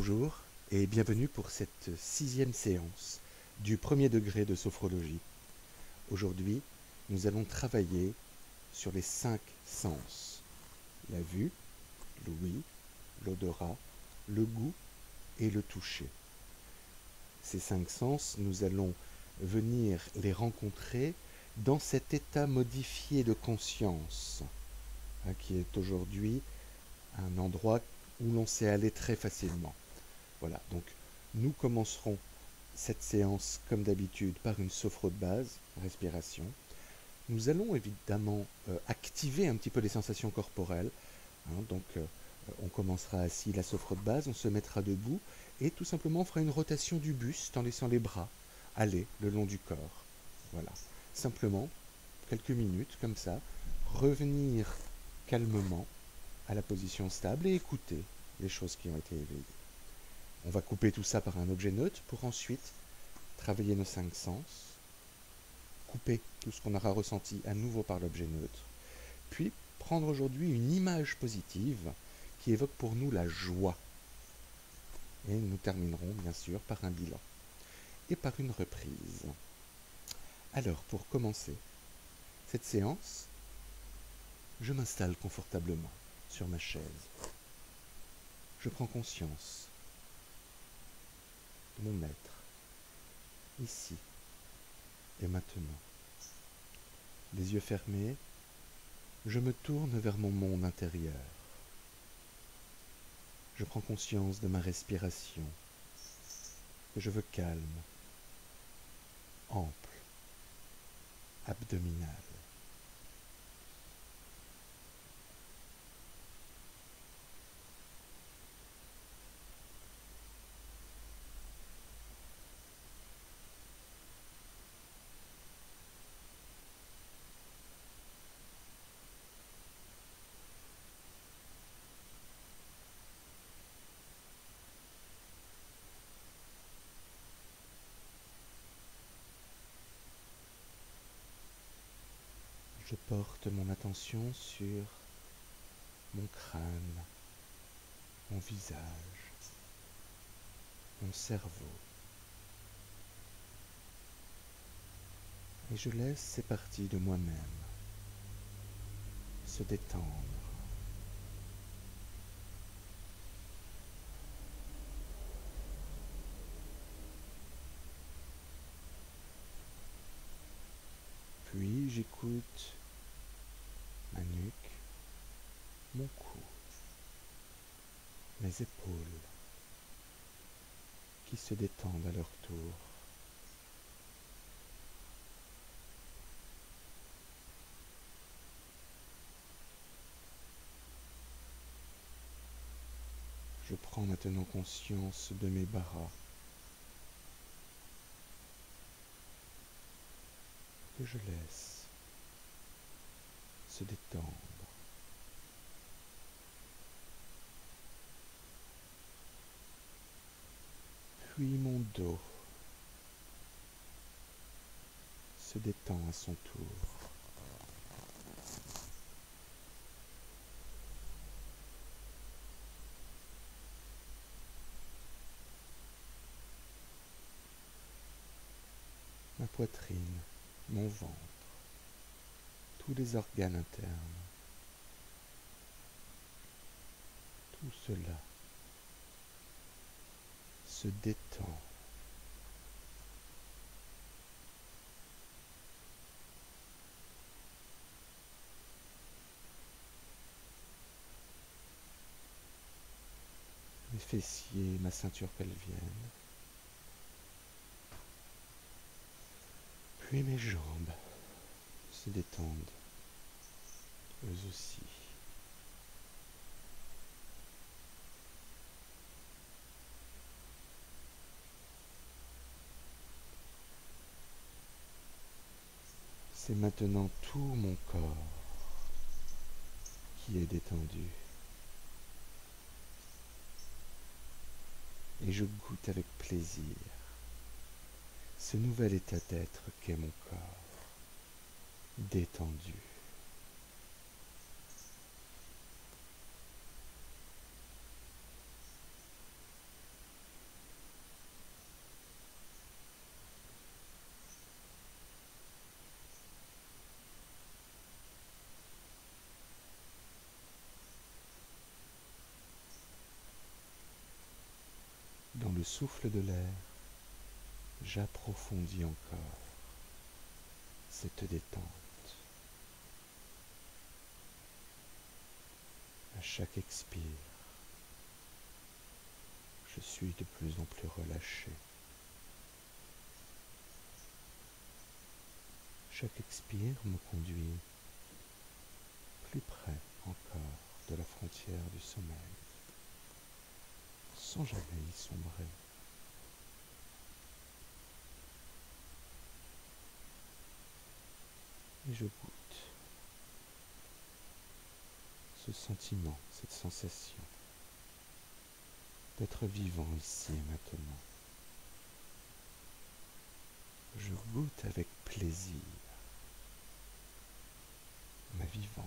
Bonjour et bienvenue pour cette 6e séance du premier degré de sophrologie. Aujourd'hui, nous allons travailler sur les 5 sens: la vue, l'ouïe, l'odorat, le goût et le toucher. Ces 5 sens, nous allons venir les rencontrer dans cet état modifié de conscience, qui est aujourd'hui un endroit où l'on sait aller très facilement. Voilà, donc nous commencerons cette séance comme d'habitude par une sophro de base, respiration. Nous allons évidemment activer un petit peu les sensations corporelles. On commencera assis, la sophro de base, on se mettra debout et tout simplement on fera une rotation du buste en laissant les bras aller le long du corps. Voilà, simplement quelques minutes comme ça, revenir calmement à la position stable et écouter les choses qui ont été éveillées. On va couper tout ça par un objet neutre pour ensuite travailler nos 5 sens, couper tout ce qu'on aura ressenti à nouveau par l'objet neutre, puis prendre aujourd'hui une image positive qui évoque pour nous la joie. Et nous terminerons bien sûr par un bilan et par une reprise. Alors, pour commencer cette séance, je m'installe confortablement sur ma chaise. Je prends conscience de mon être, ici et maintenant. Les yeux fermés, je me tourne vers mon monde intérieur. Je prends conscience de ma respiration, que je veux calme, ample, abdominale. Je porte mon attention sur mon crâne, mon visage, mon cerveau. Et je laisse ces parties de moi-même se détendre. Puis j'écoute ma nuque, mon cou, mes épaules qui se détendent à leur tour. Je prends maintenant conscience de mes bras que je laisse se détendre. Puis mon dos se détend à son tour. Ma poitrine, mon ventre, tous les organes internes, tout cela se détend. Mes fessiers, ma ceinture pelvienne, puis mes jambes se détendent, eux aussi. C'est maintenant tout mon corps qui est détendu. Et je goûte avec plaisir ce nouvel état d'être qu'est mon corps, détendu. le souffle de l'air, j'approfondis encore cette détente. À chaque expire, je suis de plus en plus relâché. Chaque expire me conduit plus près encore de la frontière du sommeil, sans jamais y sombrer. Et je goûte ce sentiment, cette sensation d'être vivant ici et maintenant. Je goûte avec plaisir ma vivance.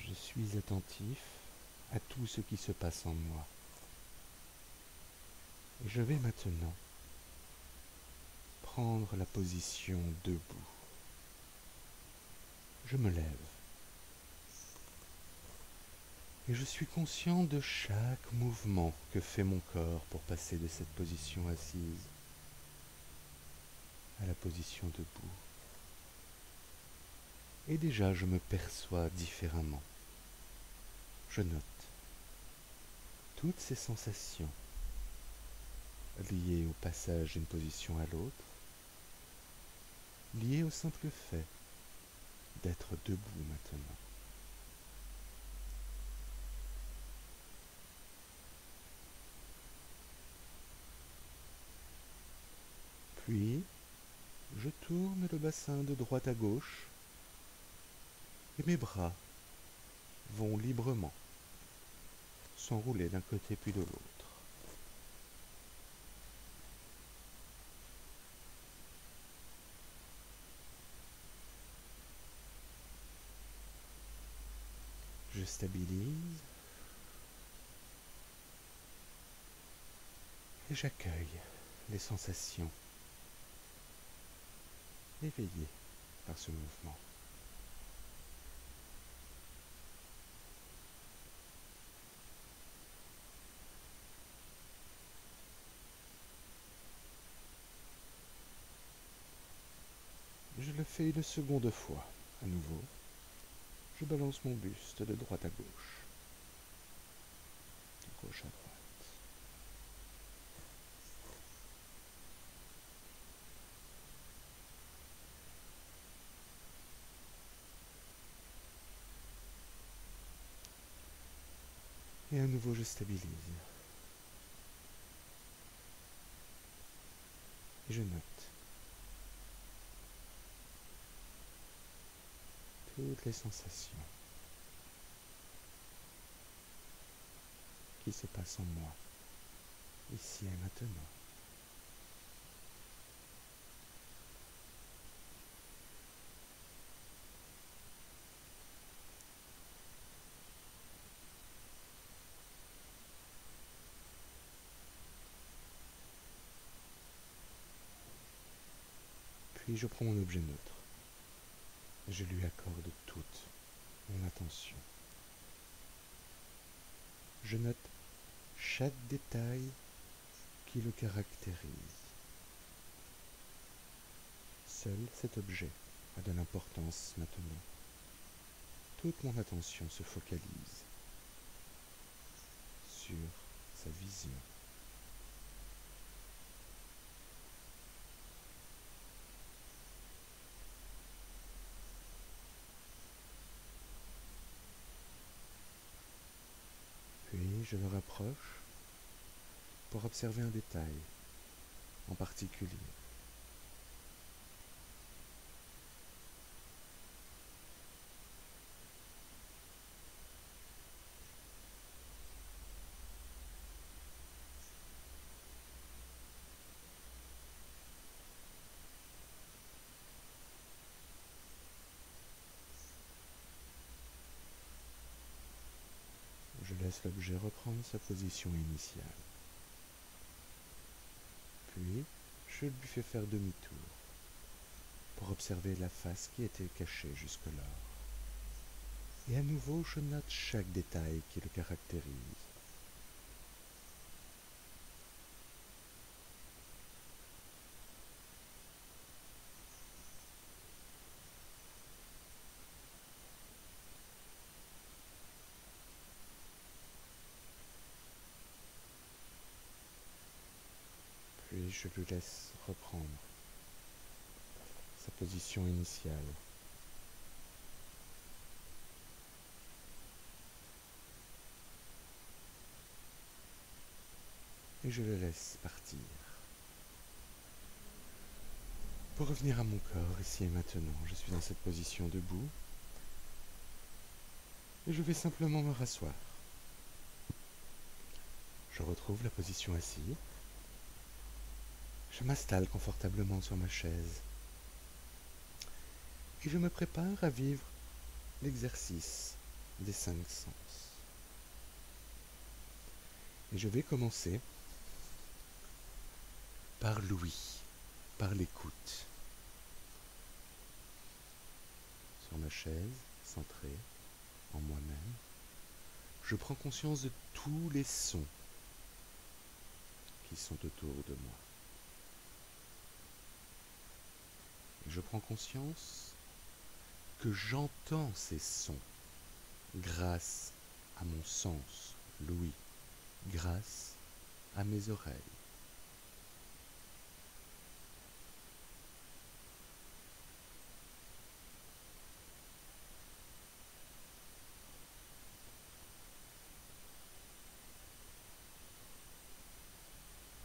Je suis attentif à tout ce qui se passe en moi. Et je vais maintenant prendre la position debout. Je me lève. Et je suis conscient de chaque mouvement que fait mon corps pour passer de cette position assise à la position debout. Et déjà, je me perçois différemment. Je note toutes ces sensations liées au passage d'une position à l'autre, liées au simple fait d'être debout maintenant. Puis, je tourne le bassin de droite à gauche et mes bras vont librement s'enrouler d'un côté puis de l'autre. Je stabilise et j'accueille les sensations éveillées par ce mouvement. Je le fais une seconde fois, à nouveau. Je balance mon buste de droite à gauche, de gauche à droite. Et à nouveau, je stabilise. Et je note toutes les sensations qui se passent en moi, ici et maintenant. Puis je prends mon objet neutre. Je lui accorde toute mon attention. Je note chaque détail qui le caractérise. Seul cet objet a de l'importance maintenant. Toute mon attention se focalise sur sa vision. je le rapproche pour observer un détail en particulier. Je laisse l'objet reprendre sa position initiale. Puis, je lui fais faire demi-tour pour observer la face qui était cachée jusque-là. Et à nouveau, je note chaque détail qui le caractérise. Puis je lui laisse reprendre sa position initiale. Et je le laisse partir. Pour revenir à mon corps, ici et maintenant, je suis dans cette position debout. Et je vais simplement me rasseoir. Je retrouve la position assise. Je m'installe confortablement sur ma chaise. Et je me prépare à vivre l'exercice des 5 sens. Et je vais commencer par l'ouïe, par l'écoute. Sur ma chaise, centrée en moi-même, je prends conscience de tous les sons qui sont autour de moi. Et je prends conscience que j'entends ces sons grâce à mon sens, l'ouïe, grâce à mes oreilles.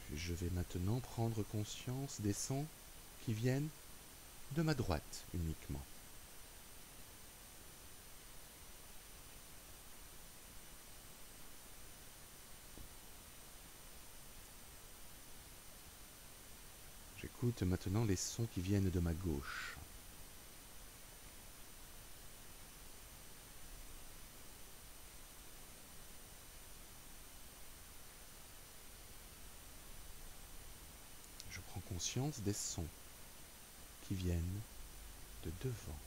Puis je vais maintenant prendre conscience des sons qui viennent de ma droite uniquement. J'écoute maintenant les sons qui viennent de ma gauche. Je prends conscience des sons qui viennent de devant.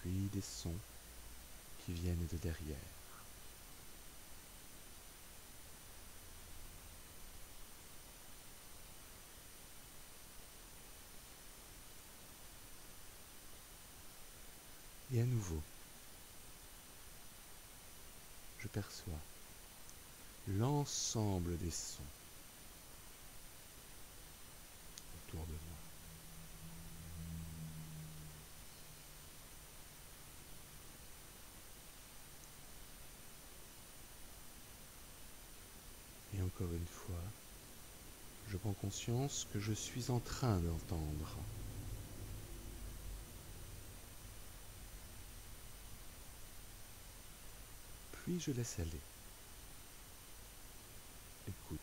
Puis des sons qui viennent de derrière. Et à nouveau, je perçois l'ensemble des sons autour de moi. Et encore une fois, je prends conscience que je suis en train d'entendre. Puis je laisse aller. Écoute.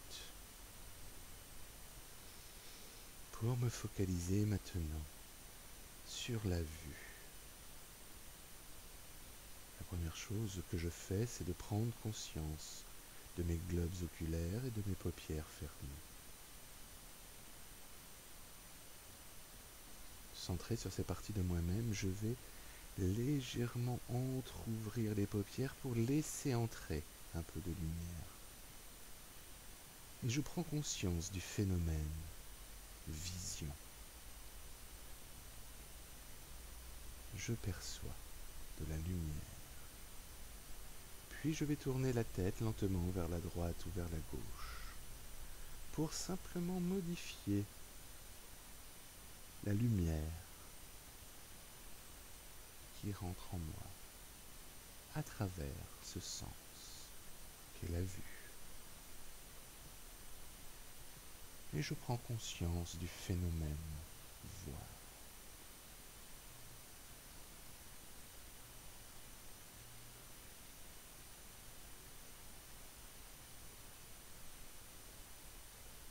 Pour me focaliser maintenant sur la vue. La première chose que je fais, c'est de prendre conscience de mes globes oculaires et de mes paupières fermées. Centré sur ces parties de moi-même, je vais légèrement entrouvrir les paupières pour laisser entrer un peu de lumière. Et je prends conscience du phénomène vision. Je perçois de la lumière. Puis je vais tourner la tête lentement vers la droite ou vers la gauche pour simplement modifier la lumière qui rentre en moi à travers ce sens qu'est la vue. Et je prends conscience du phénomène voir.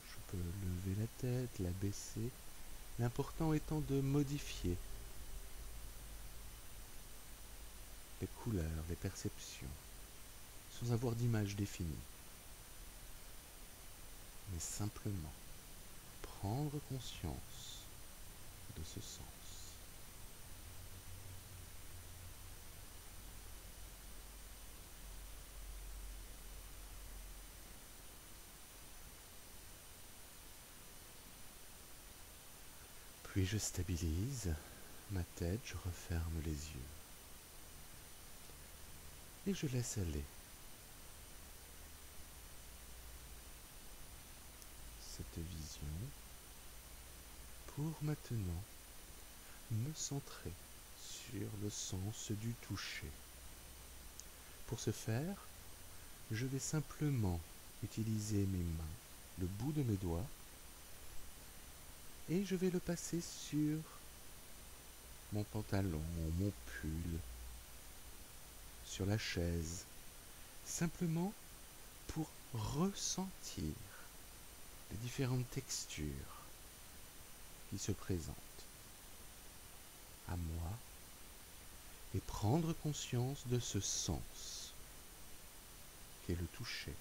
Je peux lever la tête, la baisser, l'important étant de modifier les couleurs, les perceptions, sans avoir d'image définie, mais simplement prendre conscience de ce sens. Puis je stabilise ma tête, je referme les yeux et je laisse aller cette vision pour maintenant me centrer sur le sens du toucher. Pour ce faire, je vais simplement utiliser mes mains, le bout de mes doigts, et je vais le passer sur mon pantalon, mon pull, sur la chaise, simplement pour ressentir les différentes textures qui se présentent à moi et prendre conscience de ce sens qu'est le toucher.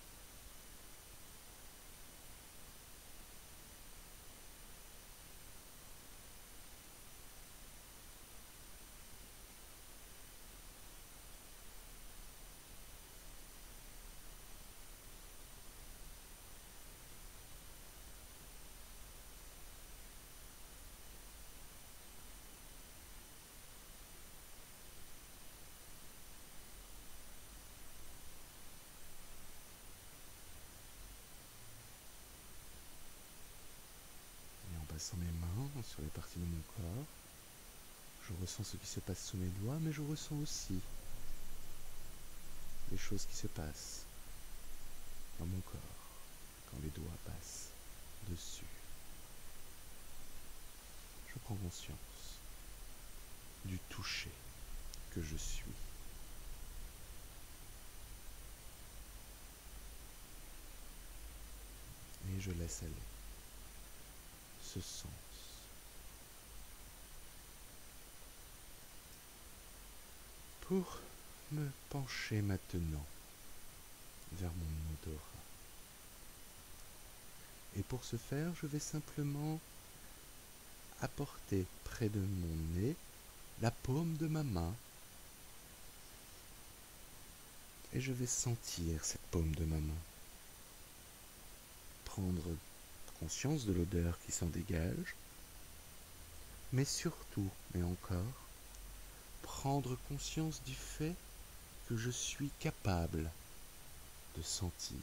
Et en passant mes mains sur les parties de mon corps, je ressens ce qui se passe sous mes doigts, mais je ressens aussi les choses qui se passent dans mon corps quand les doigts passent dessus. Je prends conscience du toucher que je suis. Et je laisse aller ce sens. Pour me pencher maintenant vers mon odorat. Et pour ce faire, je vais simplement apporter près de mon nez la paume de ma main. Et je vais sentir cette paume de ma main. Prendre conscience de l'odeur qui s'en dégage. Mais surtout, et encore, prendre conscience du fait que je suis capable de sentir.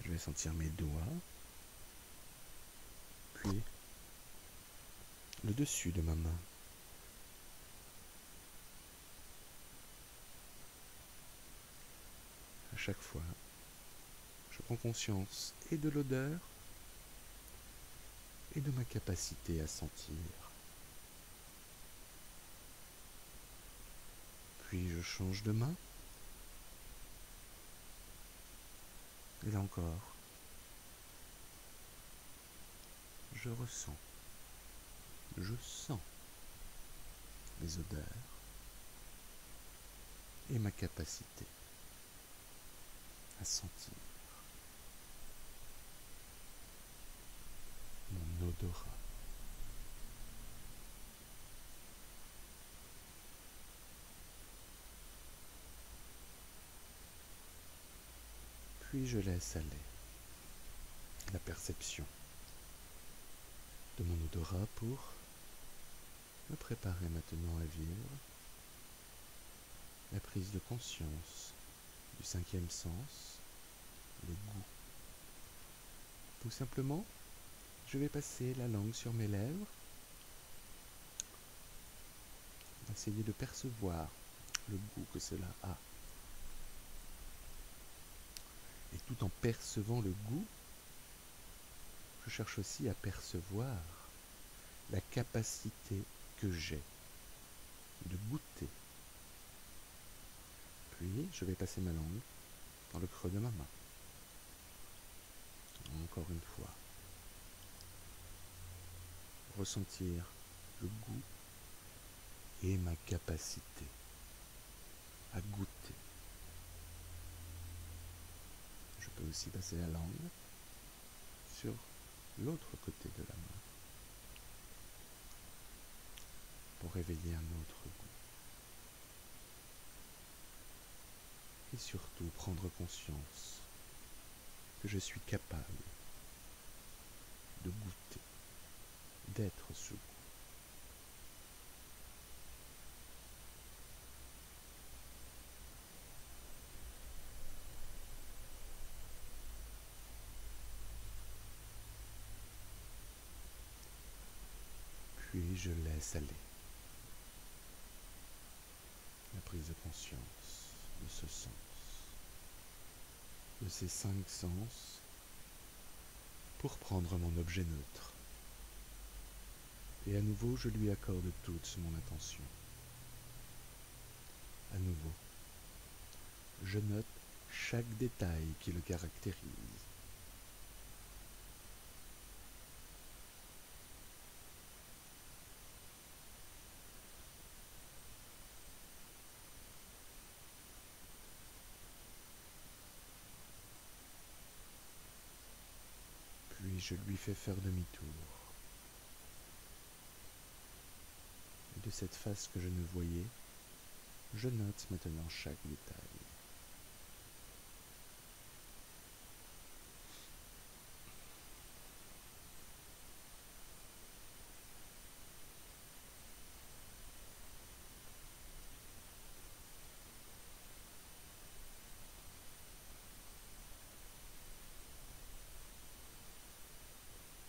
Je vais sentir mes doigts, puis le dessus de ma main. À chaque fois, je prends conscience et de l'odeur et de ma capacité à sentir. Puis je change de main. Et là encore, je ressens, je sens les odeurs et ma capacité à sentir mon odorat. Puis je laisse aller la perception de mon odorat pour me préparer maintenant à vivre la prise de conscience du cinquième sens, le goût. Tout simplement, Je vais passer la langue sur mes lèvres. Essayer de percevoir le goût que cela a. Et tout en percevant le goût, je cherche aussi à percevoir la capacité que j'ai de goûter. Puis, je vais passer ma langue dans le creux de ma main. Encore une fois. Ressentir le goût et ma capacité à goûter. Je peux aussi passer la langue sur l'autre côté de la main pour réveiller un autre goût. Et surtout prendre conscience que je suis capable de goûter, d'être ce goût. Puis je laisse aller la prise de conscience de ce sens, de ces 5 sens, pour prendre mon objet neutre. Et à nouveau, je lui accorde toute mon attention. À nouveau, je note chaque détail qui le caractérise. Puis je lui fais faire demi-tour. Et de cette face que je ne voyais, je note maintenant chaque détail.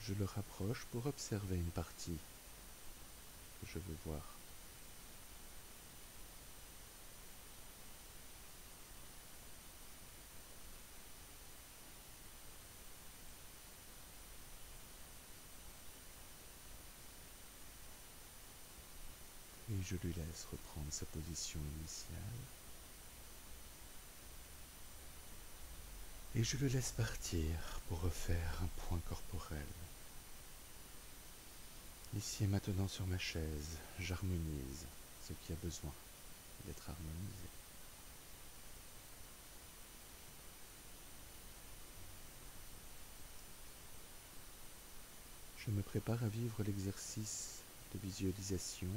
Je le rapproche pour observer une partie que je veux voir. Et je lui laisse reprendre sa position initiale. Et je le laisse partir pour refaire un point corporel. Ici et maintenant sur ma chaise, j'harmonise ce qui a besoin d'être harmonisé. Je me prépare à vivre l'exercice de visualisation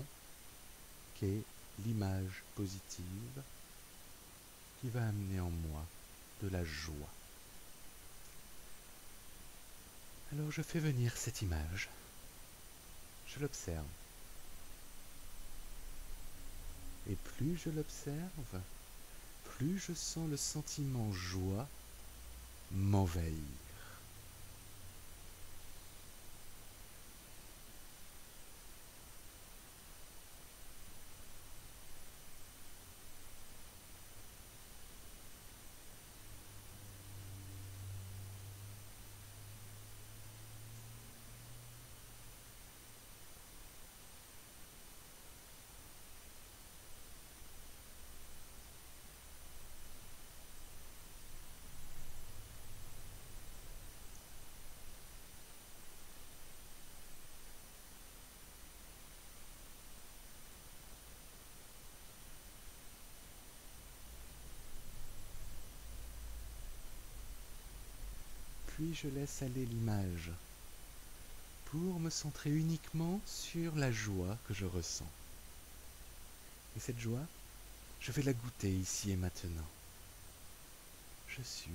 qu'est l'image positive qui va amener en moi de la joie. Alors je fais venir cette image, je l'observe. Et plus je l'observe, plus je sens le sentiment joie m'envahir. Puis je laisse aller l'image pour me centrer uniquement sur la joie que je ressens. Et cette joie, je vais la goûter ici et maintenant. Je suis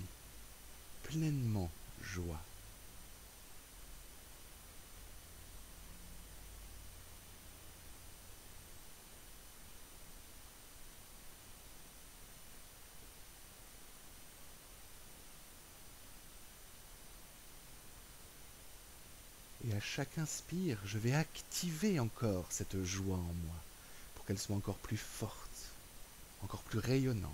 pleinement joie. à chaque inspire, je vais activer encore cette joie en moi pour qu'elle soit encore plus forte, encore plus rayonnante.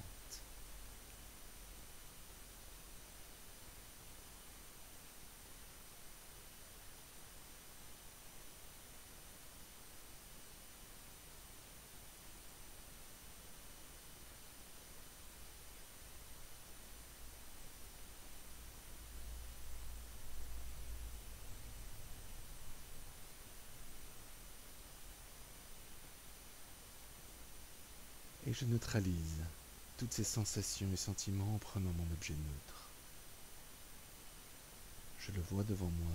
Et je neutralise toutes ces sensations et sentiments en prenant mon objet neutre. Je le vois devant moi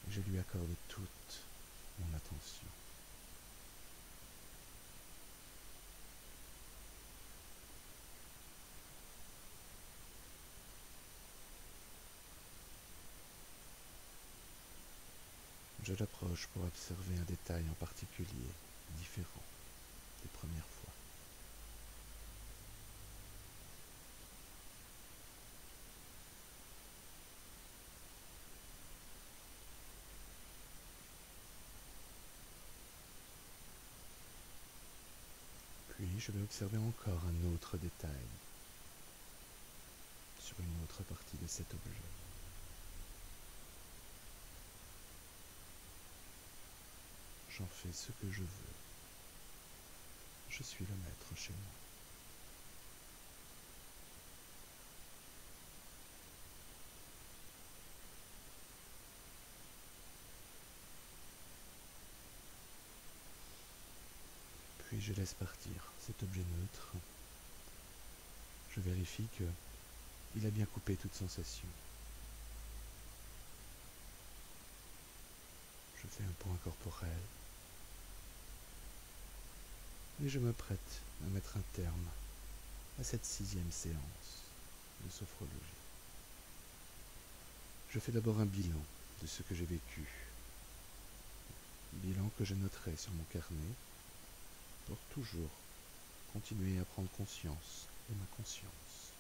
et je lui accorde toute mon attention. Je l'approche pour observer un détail en particulier, différent des premières fois. Puis je vais observer encore un autre détail sur une autre partie de cet objet. J'en fais ce que je veux. Je suis le maître chez moi. Puis je laisse partir cet objet neutre. Je vérifie qu'il a bien coupé toute sensation. Je fais un point corporel. Et je me prête à mettre un terme à cette 6e séance de sophrologie. Je fais d'abord un bilan de ce que j'ai vécu. Bilan que je noterai sur mon carnet pour toujours continuer à prendre conscience de ma conscience.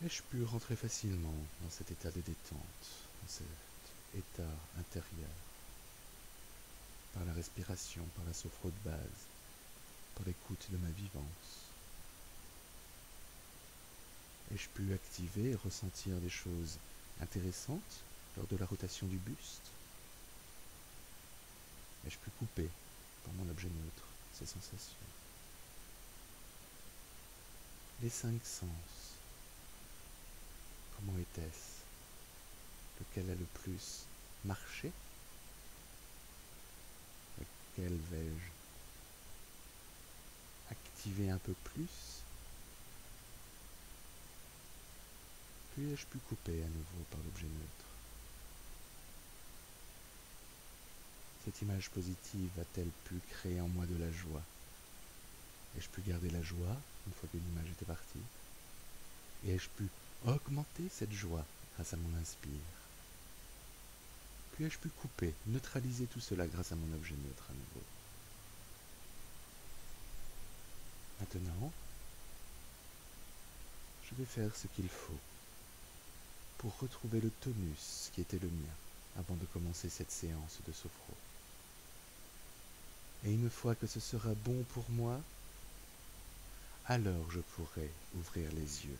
Ai-je pu rentrer facilement dans cet état de détente, dans cet état intérieur, par la respiration, par la sophro de base, par l'écoute de ma vivance? Ai-je pu activer et ressentir des choses intéressantes lors de la rotation du buste? Ai-je pu couper, par mon objet neutre, ces sensations? Les 5 sens, comment était-ce? Lequel a le plus marché? Lequel vais-je activer un peu plus? Puis ai-je pu couper à nouveau par l'objet neutre? Cette image positive a-t-elle pu créer en moi de la joie? Ai-je pu garder la joie une fois que l'image était partie? Et ai-je pu augmenter cette joie grâce à mon inspire? Puis ai-je pu couper, neutraliser tout cela grâce à mon objet neutre à nouveau? Maintenant, je vais faire ce qu'il faut pour retrouver le tonus qui était le mien avant de commencer cette séance de sophro. Et une fois que ce sera bon pour moi, alors je pourrai ouvrir les yeux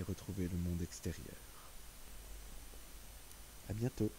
et retrouver le monde extérieur. À bientôt.